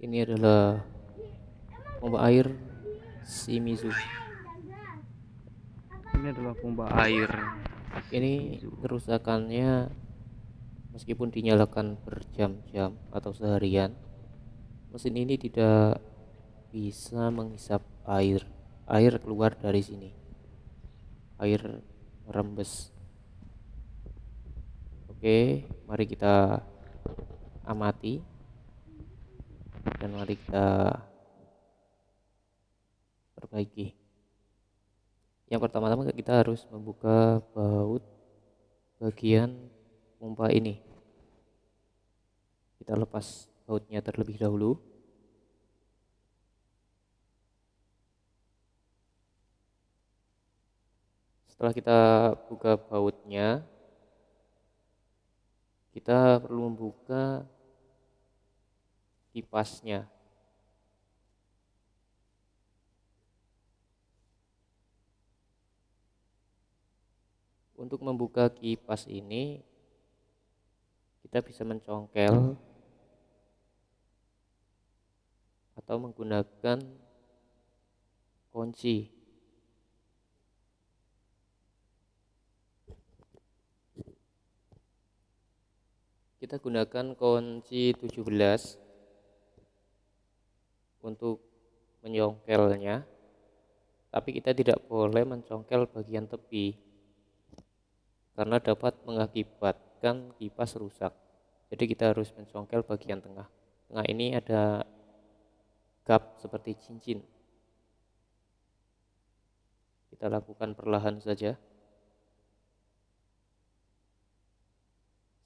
Ini adalah pompa air Shimizu. Ini adalah pompa air Ini Shimizu. kerusakannya meskipun dinyalakan berjam-jam atau seharian, mesin ini tidak bisa menghisap air. Air keluar dari sini. Air rembes. Oke, mari kita amati dan mari kita perbaiki. Yang pertama-tama kita harus membuka baut bagian pompa ini. Kita lepas bautnya terlebih dahulu. Setelah kita buka bautnya, kita perlu membuka kipasnya. Untuk membuka kipas ini, kita bisa mencongkel atau menggunakan kunci. Kita gunakan kunci 17 untuk menyongkelnya, tapi kita tidak boleh mencongkel bagian tepi karena dapat mengakibatkan kipas rusak. Jadi kita harus mencongkel bagian tengah. Tengah ini ada gap seperti cincin. Kita lakukan perlahan saja.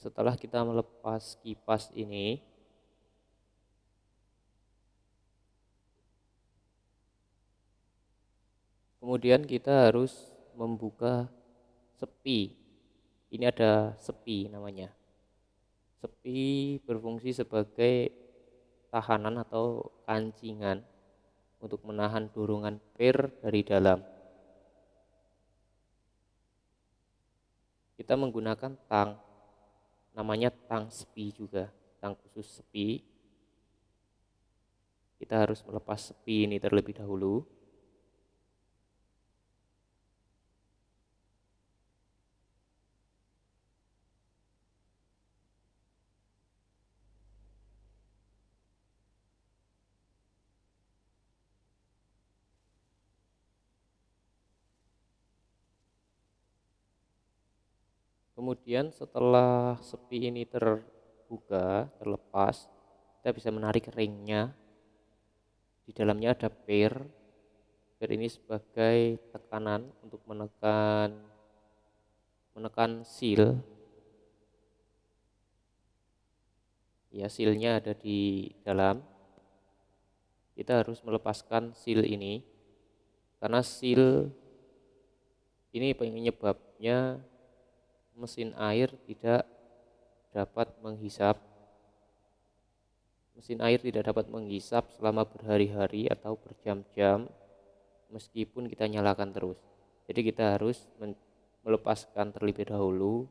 Setelah kita melepas kipas ini, kemudian kita harus membuka sepi. Ini ada sepi namanya. Sepi berfungsi sebagai tahanan atau kancingan untuk menahan dorongan per dari dalam. Kita menggunakan tang, namanya tang sepi juga, tang khusus sepi. Kita harus melepas sepi ini terlebih dahulu. Kemudian setelah sepi ini terbuka, terlepas, kita bisa menarik ringnya. Di dalamnya ada per. Per ini sebagai tekanan untuk menekan seal. Ya, sealnya ada di dalam. Kita harus melepaskan seal ini karena seal ini penyebabnya mesin air tidak dapat menghisap. Mesin air tidak dapat menghisap selama berhari-hari atau berjam-jam meskipun kita nyalakan terus. Jadi kita harus melepaskan terlebih dahulu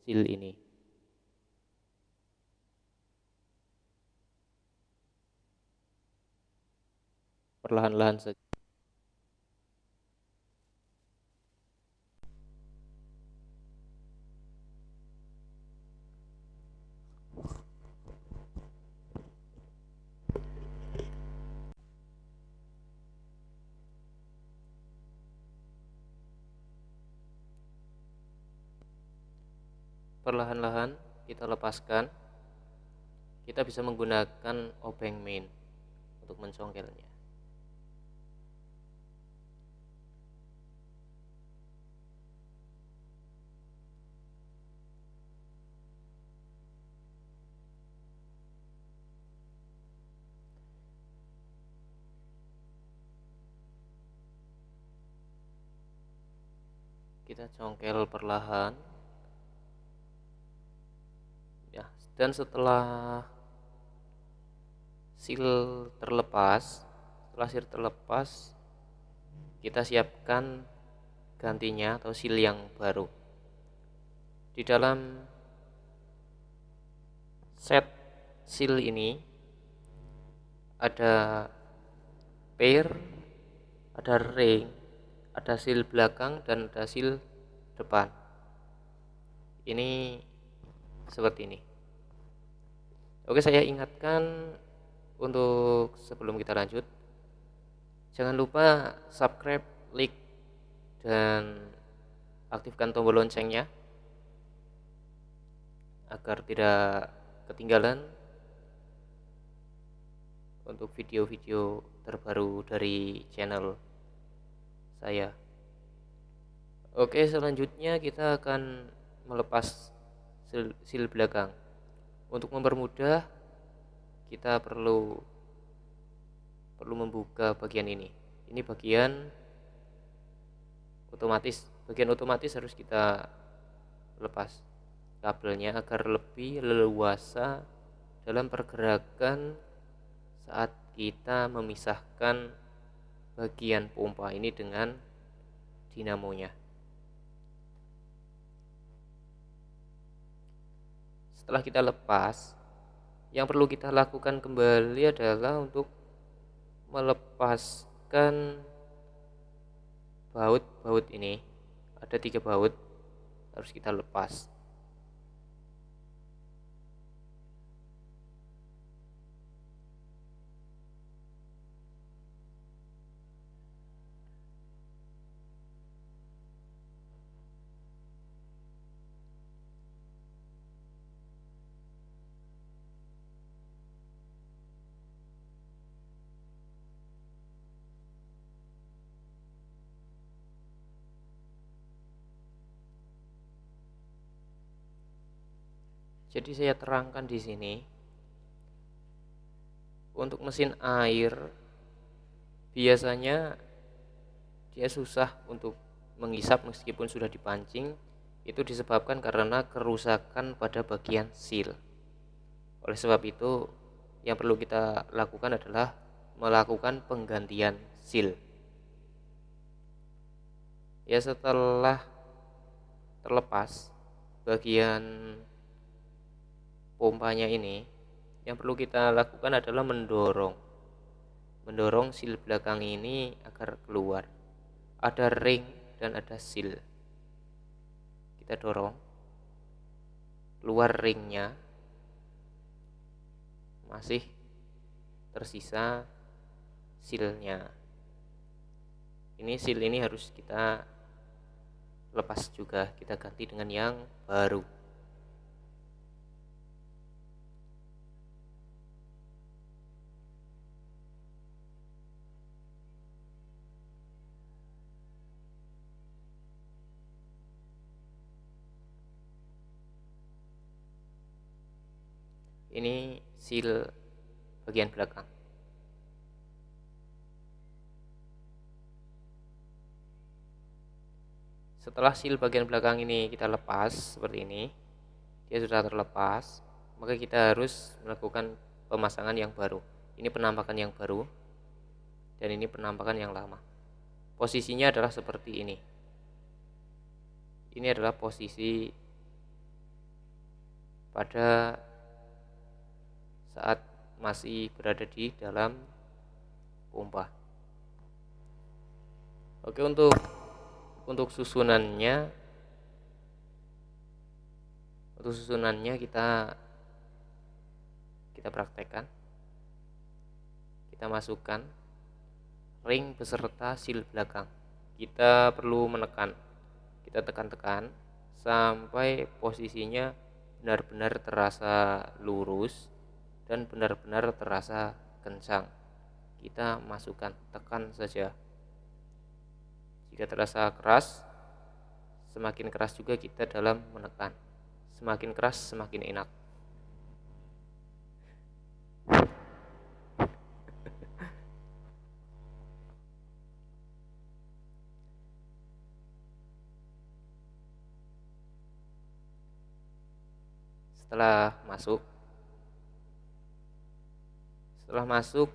seal ini. Perlahan-lahan saja. Perlahan-lahan kita lepaskan. Kita bisa menggunakan obeng main untuk mencongkelnya. Kita congkel perlahan. Ya, dan setelah seal terlepas, kita siapkan gantinya atau seal yang baru. Di dalam set seal ini ada pair, ada ring, ada seal belakang dan ada seal depan. Ini seperti ini. Oke, saya ingatkan untuk sebelum kita lanjut, jangan lupa subscribe, like, dan aktifkan tombol loncengnya agar tidak ketinggalan untuk video-video terbaru dari channel saya. Oke, selanjutnya kita akan melepas seal belakang. Untuk mempermudah, kita perlu membuka bagian ini. Ini bagian otomatis harus kita lepas kabelnya agar lebih leluasa dalam pergerakan saat kita memisahkan bagian pompa ini dengan dinamonya. Setelah kita lepas, yang perlu kita lakukan kembali adalah untuk melepaskan baut ini. Ada 3 baut, harus kita lepas. Jadi saya terangkan di sini, untuk mesin air biasanya dia susah untuk menghisap meskipun sudah dipancing. Itu disebabkan karena kerusakan pada bagian seal. Oleh sebab itu, yang perlu kita lakukan adalah melakukan penggantian seal. Ya, setelah terlepas bagian pompanya ini, yang perlu kita lakukan adalah mendorong seal belakang ini agar keluar. Ada ring dan ada seal. Kita dorong, keluar ringnya, masih tersisa sealnya. Ini seal ini harus kita lepas juga, kita ganti dengan yang baru. Ini seal bagian belakang. Setelah seal bagian belakang ini kita lepas seperti ini, dia sudah terlepas, maka kita harus melakukan pemasangan yang baru. Ini penampakan yang baru dan ini penampakan yang lama. Posisinya adalah seperti ini. Ini adalah posisi pada saat masih berada di dalam pompa. Oke, untuk susunannya kita praktekkan. Kita masukkan ring beserta seal belakang. Kita perlu menekan. Kita tekan-tekan sampai posisinya benar-benar terasa lurus dan benar-benar terasa kencang. Kita masukkan, tekan saja. Jika terasa keras, semakin keras juga kita dalam menekan. Semakin keras, semakin enak. Setelah masuk,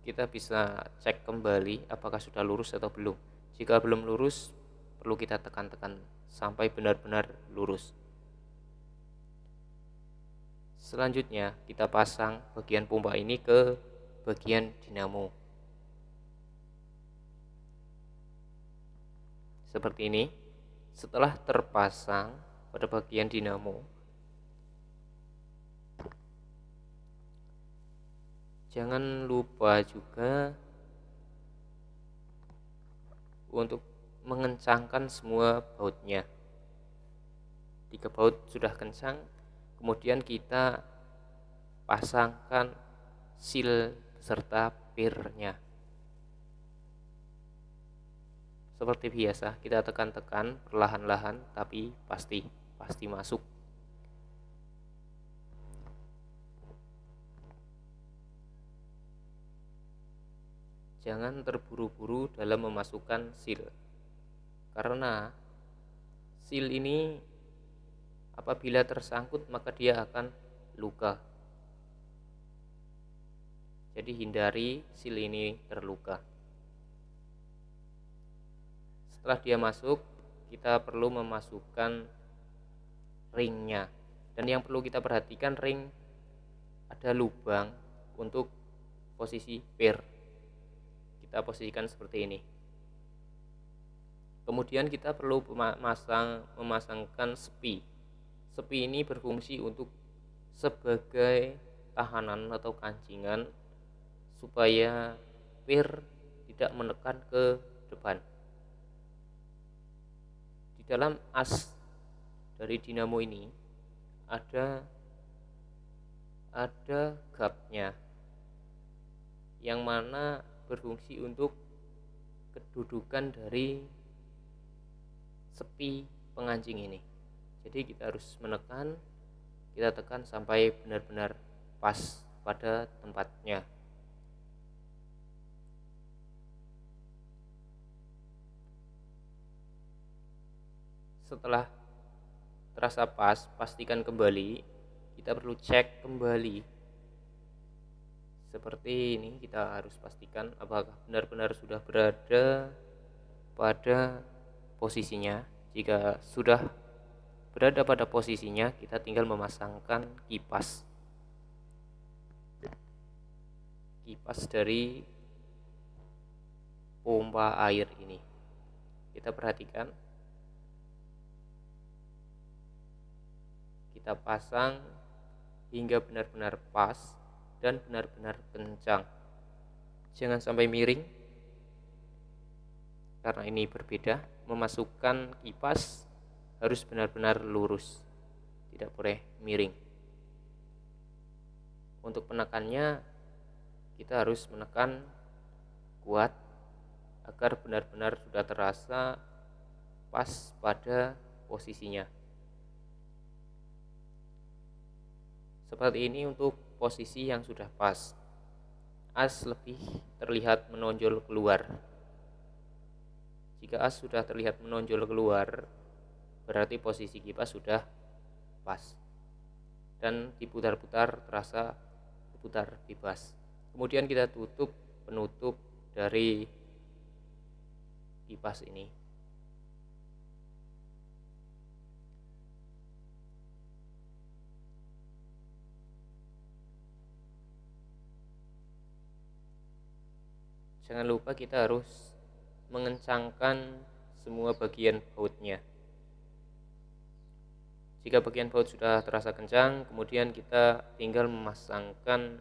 kita bisa cek kembali apakah sudah lurus atau belum. Jika belum lurus, perlu kita tekan-tekan sampai benar-benar lurus. Selanjutnya, kita pasang bagian pompa ini ke bagian dinamo. Seperti ini. Setelah terpasang pada bagian dinamo, jangan lupa juga untuk mengencangkan semua bautnya. 3 baut sudah kencang, kemudian kita pasangkan seal beserta pirnya. Seperti biasa, kita tekan-tekan perlahan-lahan tapi pasti masuk. Jangan terburu-buru dalam memasukkan seal, karena seal ini apabila tersangkut maka dia akan luka. Jadi hindari seal ini terluka. Setelah dia masuk, kita perlu memasukkan ringnya. Dan yang perlu kita perhatikan, ring ada lubang untuk posisi pir. Kita posisikan seperti ini. Kemudian kita perlu memasangkan sepi. Sepi ini berfungsi untuk sebagai tahanan atau kancingan supaya pir tidak menekan ke depan. Di dalam as dari dinamo ini ada gapnya, yang mana berfungsi untuk kedudukan dari sepi pengancing ini. Jadi kita harus menekan, kita tekan sampai benar-benar pas pada tempatnya. Setelah terasa pas, pastikan kembali. Kita perlu cek kembali. Seperti ini, kita harus pastikan apakah benar-benar sudah berada pada posisinya. Jika sudah berada pada posisinya, kita tinggal memasangkan kipas dari pompa air ini. Kita perhatikan, kita pasang hingga benar-benar pas dan benar-benar kencang. Jangan sampai miring, karena ini berbeda. Memasukkan kipas harus benar-benar lurus, tidak boleh miring. Untuk penekannya, kita harus menekan kuat agar benar-benar sudah terasa pas pada posisinya. Seperti ini untuk posisi yang sudah pas. As lebih terlihat menonjol keluar. Jika as sudah terlihat menonjol keluar, berarti posisi kipas sudah pas. Dan diputar-putar terasa putar bebas. Kemudian kita tutup penutup dari kipas ini. Jangan lupa kita harus mengencangkan semua bagian bautnya. Jika bagian baut sudah terasa kencang, kemudian kita tinggal memasangkan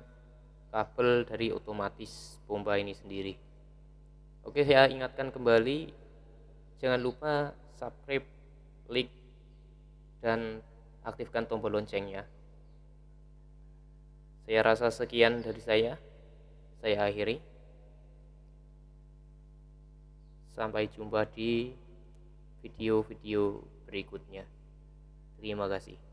kabel dari otomatis pompa ini sendiri. Oke, saya ingatkan kembali, jangan lupa subscribe, like, dan aktifkan tombol loncengnya. Saya rasa sekian dari saya akhiri. Sampai jumpa di video-video berikutnya. Terima kasih.